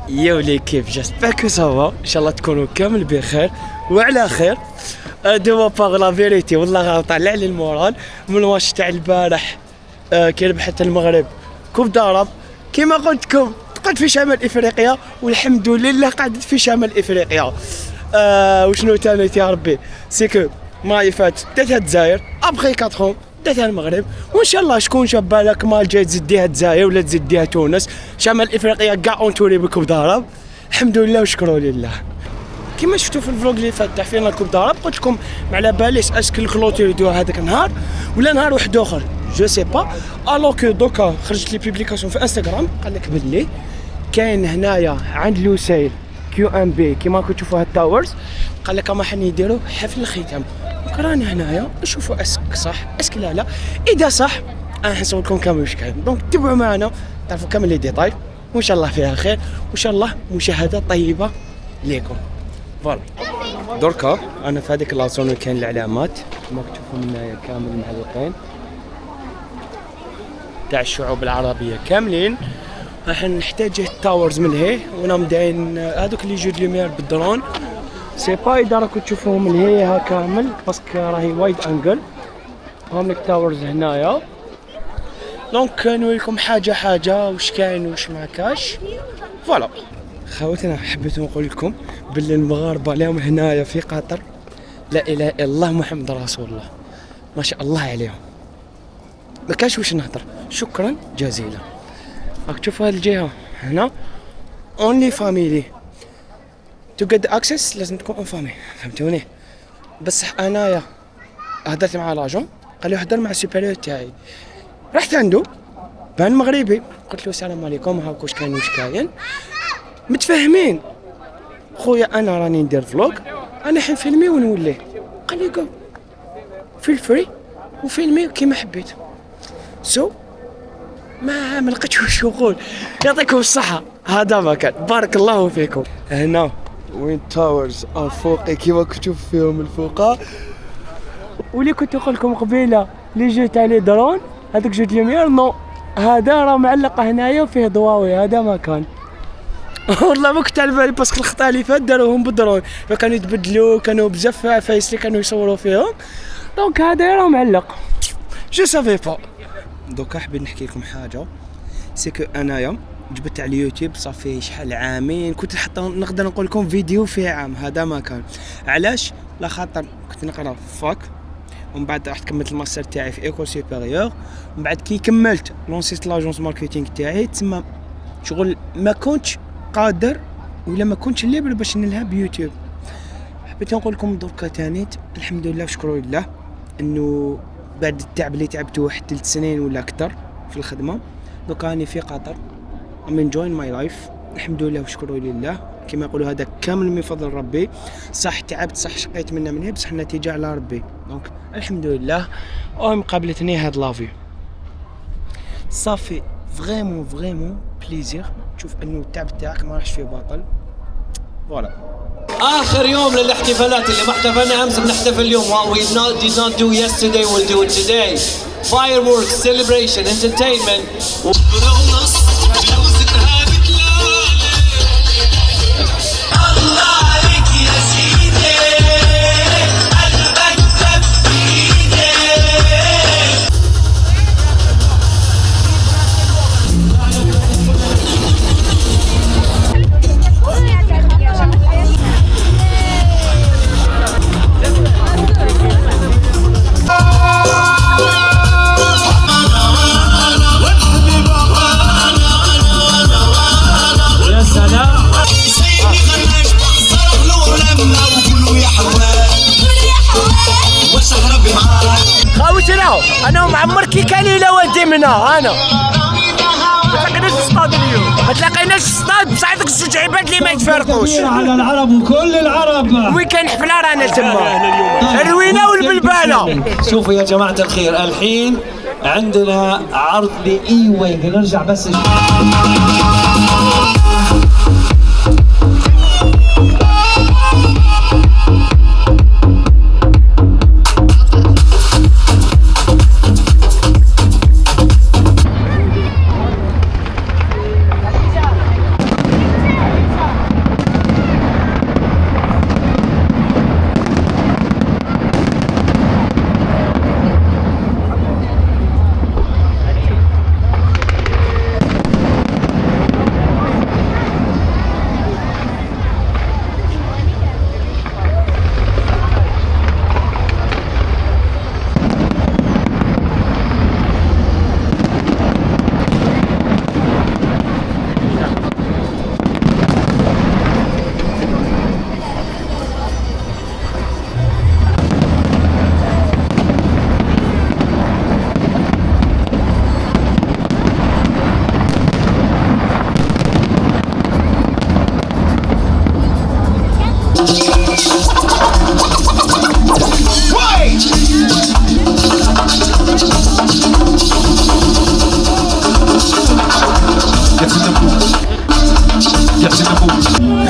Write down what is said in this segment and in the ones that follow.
يا ولي كيف جاسبر كو سافا ان شاء الله تكونوا كامل بخير وعلى خير. دو باغ لا فيريتي والله طالع لي المورال من الواش تاع البارح كي ربحت المغرب كوب ضرب كيما قلت لكم قعدت في شمال افريقيا والحمد لله قعدت في شمال افريقيا. وشنو تاني يا ربي سيكو ماي فات داتها الجزائر ابخي 4 داتها المغرب وان شاء الله شكون شاب بالك ما جاي تزديها الجزائر ولا تزديها تونس شمال افريقيا كاع اونتوري بكوب ضرب الحمد لله وشكروا لله. كما شفتوا في الفلوق اللي فات تاع فينا كوب ضرب قلت لكم ما على باليش اسكو الكلوتير يدوها هذاك النهار ولا نهار واحد اخر جو سي با. الو كو دوكا خرجت لي بوبليكاسيون في انستغرام قال لك باللي كاين هنايا عند لوسيل كيو ام بي كيما راكم تشوفوا هاد التاورز قال لك راح يديروا حفل الختام. رانا هنايا نشوفوا اسك صح اسك لا اذا صح انا نصور لكم كامل واش كاين. دونك تبعوا معنا تعرفوا كامل لي ديتاي وان شاء الله فيها خير وان شاء الله مشاهده طيبه ليكم. فوالا دركا انا في هذيك لاصون كاين العلامات كما تشوفوا هنايا كامل معلقين تاع الشعوب العربيه كاملين. راح نحتاج التاورز من هي وانا مداين هذوك اللي يجوا لومير بالدرون سي با اذا راكم تشوفوهم من هي ها كامل باسكو راهي وايد انجل هام لك تاورز هنايا. دونك نوريكم حاجه واش كاين واش ما كاش. فوالا خواتنا حبيت نقول لكم باللي المغاربه اليوم هنايا في قطر لا اله الا الله محمد رسول الله ما شاء الله عليهم ما كاش واش نهضر. شكرا جزيلا. راك تشوف هذه الجهه هنا اونلي فاميلي تو جيت اكسس لازم تكون اون فامي فهمتوني. بصح انايا هدرت مع لاجون قال لي هدر مع السوبيريور تاعي رحت عنده بان مغربي قلت له السلام عليكم هاك واش كاين واش كاين متفاهمين خويا انا راني ندير فلوق انا حنفيلمي ونوليه. قال لي جو فيل فري وفيلمي كيما حبيت سو ما لقيتش واش نقول. يعطيكم الصحة هذا ما كان بارك الله فيكم. هنا وين تاورز الفوقي كيما كنتو فيهم الفوقة واللي كنت نقول لكم قبيلة اللي جيت عليه درون هذاك جوج لوميير نو هذا راه معلق هنايا وفيه ضواوي هذا ما كان. والله ما كنت على بالي باسكو الخطا اللي فات داروهم بالدرون كانوا يتبدلوا كانوا بزاف عفايس اللي كانوا يصوروا فيهم دونك هذا راه معلق جو سافي با. دوكا حبيت نحكي لكم حاجه سيكو انايا جبت على اليوتيوب صافي شحال عامين كنت حتى نقدر نقول لكم فيديو فيه عام هذا ما كان. علاش لا خاطر كنت نقرا فاك ومن بعد رحت كملت الماستر تاعي في ايكول سوبيريور ومن بعد كي كملت لونسيت لاجونس ماركتينغ تاعي تما شغل ما كنتش قادر ولا ما كنتش ليبر باش نلها بيوتيوب. حبيت نقول لكم دركا تانيت الحمد لله وشكروا لله انه بعد التعب اللي تعبته واحد 3 سنين ولا اكثر في الخدمه دوكا راني في قطر ام انجوين ماي لايف الحمد لله وشكروا لله. كما يقولوا هذا كامل من فضل ربي صح تعبت صح شقيت منه من هي بصح النتيجه على ربي دونك الحمد لله. قابلتني هاد لافي صافي فريمون بليزير تشوف انه التعب تاعك ما راحش فيه باطل. فوالا آخر يوم للاحتفالات اللي ما احتفلنا أمس بنحتفل اليوم. What we did not do yesterday we'll do it today. Fireworks, celebration, entertainment. انا معمر كي كليله ودي منها انا ما تلاقيناش في الصطاد اليوم ما تلاقيناش في الصطاد بصح هذوك الزوج عباد اللي ما يتفارقوش على العرب وكل العرب وين كان حفله رانا تما الروينه والبلباله. شوفوا يا جماعة الخير الحين عندنا عرض لإي وينج نرجع بس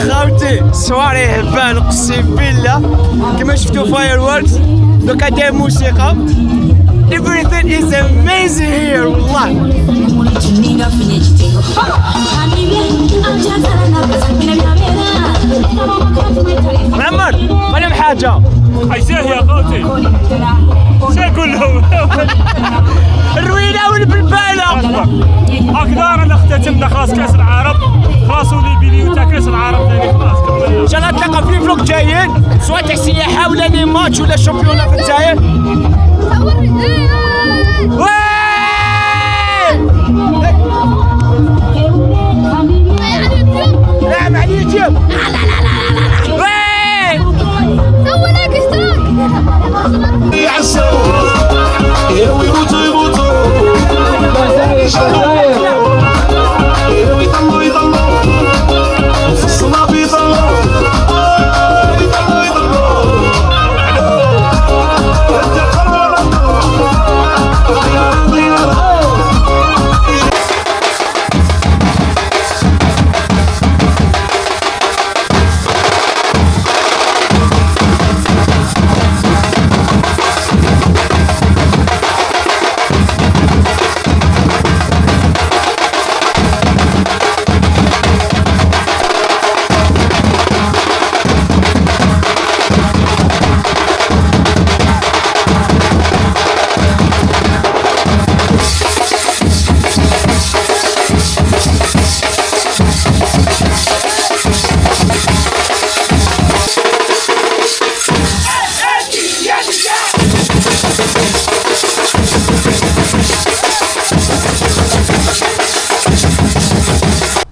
خاوتي السواري هبال اقسم بالله كما شفتوا فاير ووركس دوكا داير موسيقى everything is amazing here والله. معمر ما حاجة عايزاه يا خوتي شو اقول لهم الروينة والبلبالة هكذا رانا اختتمنا خلاص كاس العرب خلاص ولي فيديو تاع كاس العرب ثاني خلاص كملنا ان شاء الله نتلاقى في فلوق جايين سواء تاع سياحة ولا لي ماتش ولا شامبيونا في الجزائر. نعم على اليوتيوب. لا لا لا لا لا وين سوي لك اشتراك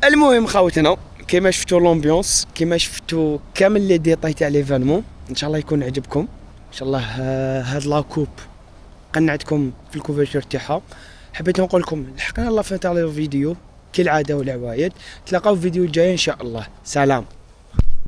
المهم خاوتنا كيما شفتوا لومبيونس كيما شفتوا كامل لي ديتاي تاع ليفينمون ان شاء الله يكون عجبكم ان شاء الله. هاد لاكوب قنعتكم في الكوفرتور تاعها. حبيت نقول لكم لحقنا الله في تاع الفيديو كالعاده والعوايد. تلاقاو في فيديو جاي ان شاء الله. سلام.